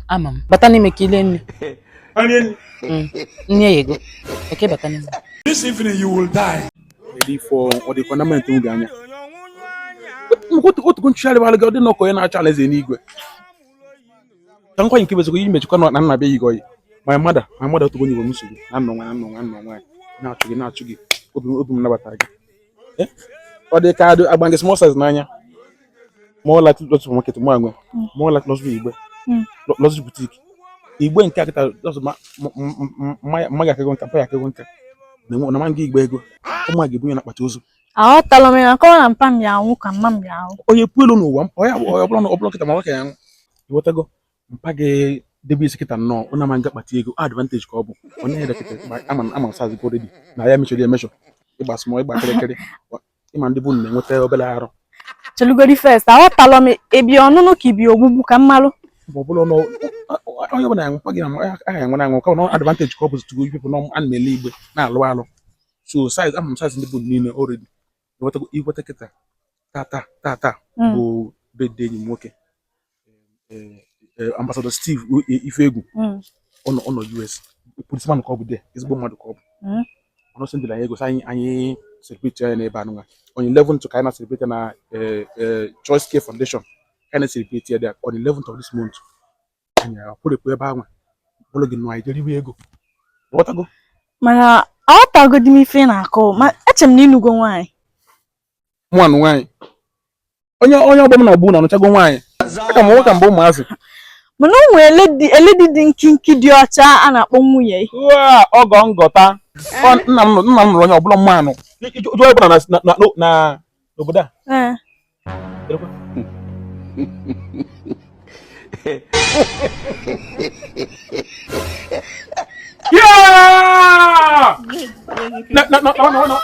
Amam. Batani mekileni. Onion. Nyego. Okay, batani. This evening you will die. Ready for or the fundament to Ghana. What country shall we go to no coin challenge in Igwe? Don't quite give us a good image. Cannot be going. My mother to go to Musu. I know why. Not to give. Open never tag. Or they can do a bank small size nanya. More like lots of market tomorrow. More like lots of Igwe. Lots of boutique. Igwe in capital does my Magagon Kapaya. Na mangi Igwe ego. Ụmụ a ga-ebunye na akpati ozu. Aghọtala m ya kọwa na mpa m ya anwụ ka mma m ya anwụ. Onye kwelu n'ụwa ọbụla kịta ma nwoke ya anwụ. Ịghọtago mpa gị debe isi kịta nnọọ ọ na-ama nga akpati ego advantage ka ọ bụ onye ya kịta ama sazi go ready na ya mechọrọ emechọ ịgba smọ ịgba kịrịkịrị ịma ndị bụ na-enweta obere arụ. Chelugodi first aghọtala m ebi ọnụnụ ka ibi ogbugbu ka mmalụ. Ma ọ bụla onye ọbụla ya mpa gị na aha ya nwere anwụ ka ọ advantage ka ọ bụ tugo people nọ a na-ele igbe na-alụ alụ. So size size ndị bụ niile already. Ịghọta kịta tata bụ birthday enyi m nwoke Ambassador Steve Ifegwu ọ nọ US policeman ka ọ bụ de ezigbo mmadụ ka ọ bụ ọ nọsị ndị na ego anyị celebrate ya n'ebe anụ nwa on 11 to ka anyị na celebrate na Choice Care Foundation ka anyị celebrate ya on 11th of this month anyị apụrụ ebe ahụ bụrụ gị nụ anyị jeriwe ego ghọtago mana aghọtagodi m ife na-akọ ma eche m na ịnụgo nwaanyị nwanụ nwaanyị onye ọbụla na-abụ na anụchago nwaanyị aka m nwoke mbụ ụmụazị mana o nwere eledi dị nkinki dị ọcha a na-akpọ nwunye ọgọ ngọta nna m nụrụ onye ọbụla mmanụ jụọ ọbụla na n'obodo a No.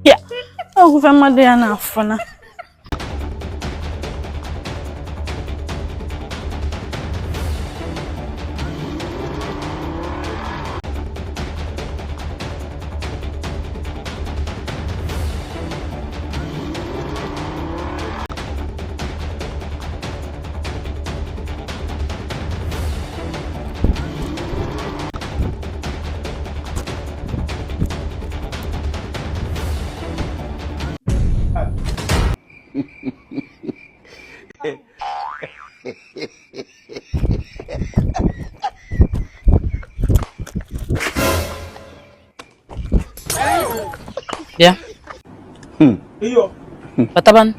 Yeah. Oh, mmadụ ya na-afụ na. Ya. Iyo. Bataban.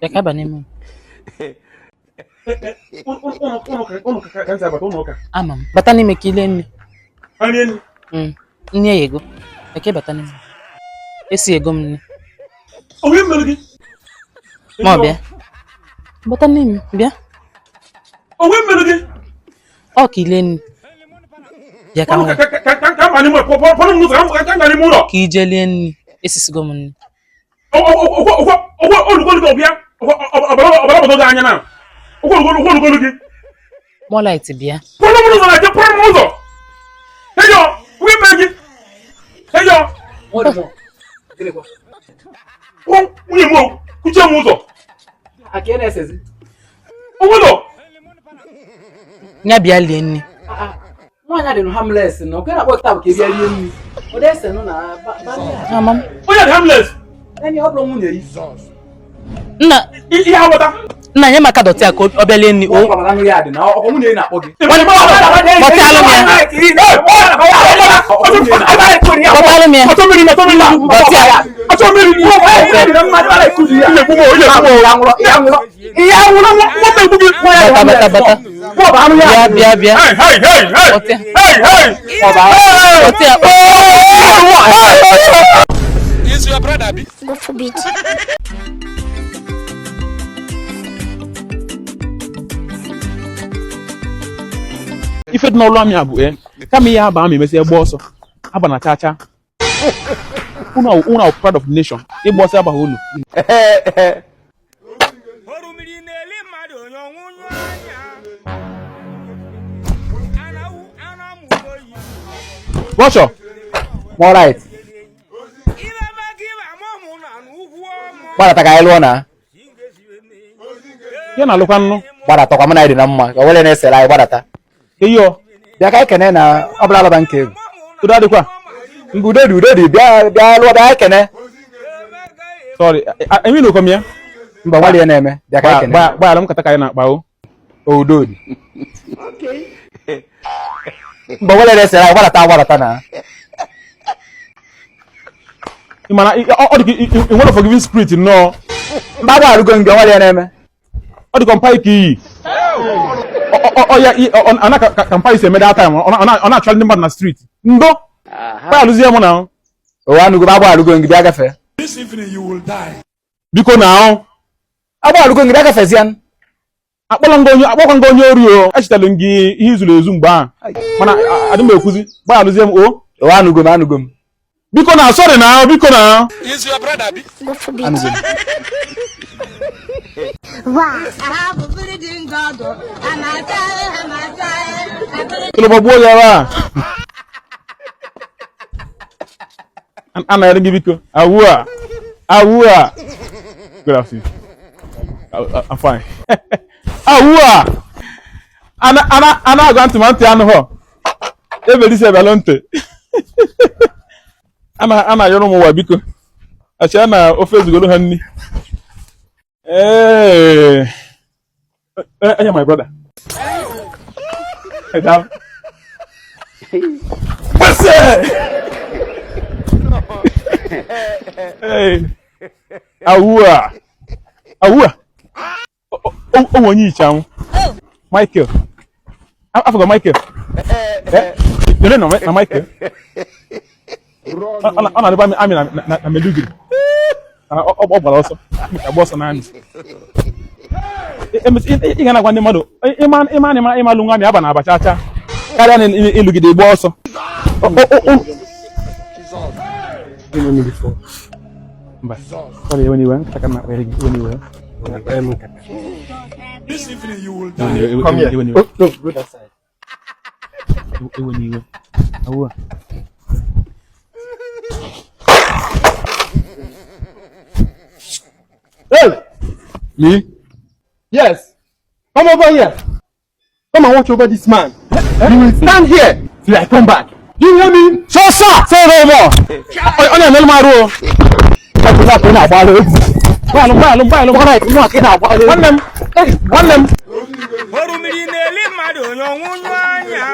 Ya kaba nimo. Amam. Batani mekileni. Onion. Nye ego. Okay, batani. Esi ego m. Owe melodi. Ma bịa. Batani bịa. Owe melodi. O kileni. Ya ka nwe. Ka mani mo pọnụ m ụzọ ka ngani m ụlọ. Ka ijeleni esisigo m nni. Olugolo ọbịa. Ọbara obodo gị anya na. Olugolo gị. More light bịa. Pọnụ m ụzọ na-eje pọnụ m ụzọ. Heyo, owe melodi. Heyo. Nwunye m kuche m ụzọ. Ake na-esezi. Owodo. Nya bịa lie nni. Nwaanyị dị no harmless no. Oke na kpọta bụ ka bịa rie nri. O de ese no na Amam. Onye dị harmless. Eni ọ bụrụ nwunye yi. Nna Ihe awọta. nna nye maka dọtị a ka ọ bịa lie nni. O gbara nri ya dị na ọ nwunye yi na-akpọ gị. Bọtalụ m ya. Bọtalụ m ya. Dọtị a. Bata. Bịa. Is your brother be? Go forbid. Ife dị n'ọlụ amị a bụ kama ihe aba amị emesi egbe ọsọ aba na chacha unu proud of the nation ịgba ọsọ abaghị ulu Bọchọ All right. Gbara ta ka anyị lụọ na. Ya na alụkwa nnụ. Gbadata kwa mụ na ịdị na mma. Ka wele na-esere anyị gbadata. Eyo. Bịa ka ekene na ọ bụla alaba nke ego. Udo adịkwa. Mgbe udo dị bịa lụọ bịa ekene. Sorry. Emi no kom ya. Mba nwale ya na-eme. Bịa ka ekene. Gba ala m kata ka anyị na-akpa o. Udo dị. Mgbe wele na-esere anyị gbadata na. Mana ọ dị ka nwere forgiving spirit nnọọ. Mba gba alụgo mgbe nwale ya na-eme. Ọ dị ka mpa ike iyi. Ana ka mpa isi eme that time. Ọ na-achọ ndị mmadụ na street. Ndo. Mpa alụzie mụ na. Ụwa anụgo agba alụgo mgbe bịa gafe. Biko na ahụ. Agba alụgo mgbe bịa gafezian. Akpọkwa nga onye ori o. Echetara m gị ihe izuru ezu mgbe ahụ. Mana adị m ekwuzi. Gba alụzie m o. Ụwa anụgo m. Biko na sorry na biko na. Is your brother bi? Kilo gbuo ya ba. Ana yari biko. Awua. Good afternoon. I'm fine. Awua. Ana going to mount anu ho. Every say balonte. Ana yoro mo wa biko. Acha na ofe zugolo ha nni. My brother. Hey, down. What's it? Hey. Awua. Oh, one cham. Michael. I forgot Michael. You don't know Michael. I'm Medugi. Also. I was an answer. Ị ga-agwa ndị mmadụ ịma lunga mi aba na abachacha karịa na ịlụgide igbo ọsọ. Mba, sorry, when you went, I cannot wear it when you were. Come here. No, go that side. When you were. Hey! Me? Yes. Come over here. Come and watch over this man. You will stand here till I come back. Do you hear me? So, sir! Say no more! Onye na elma ruo. Nwanne m. Orumiri na-eli mmadụ onye ọnwụnwụ anya.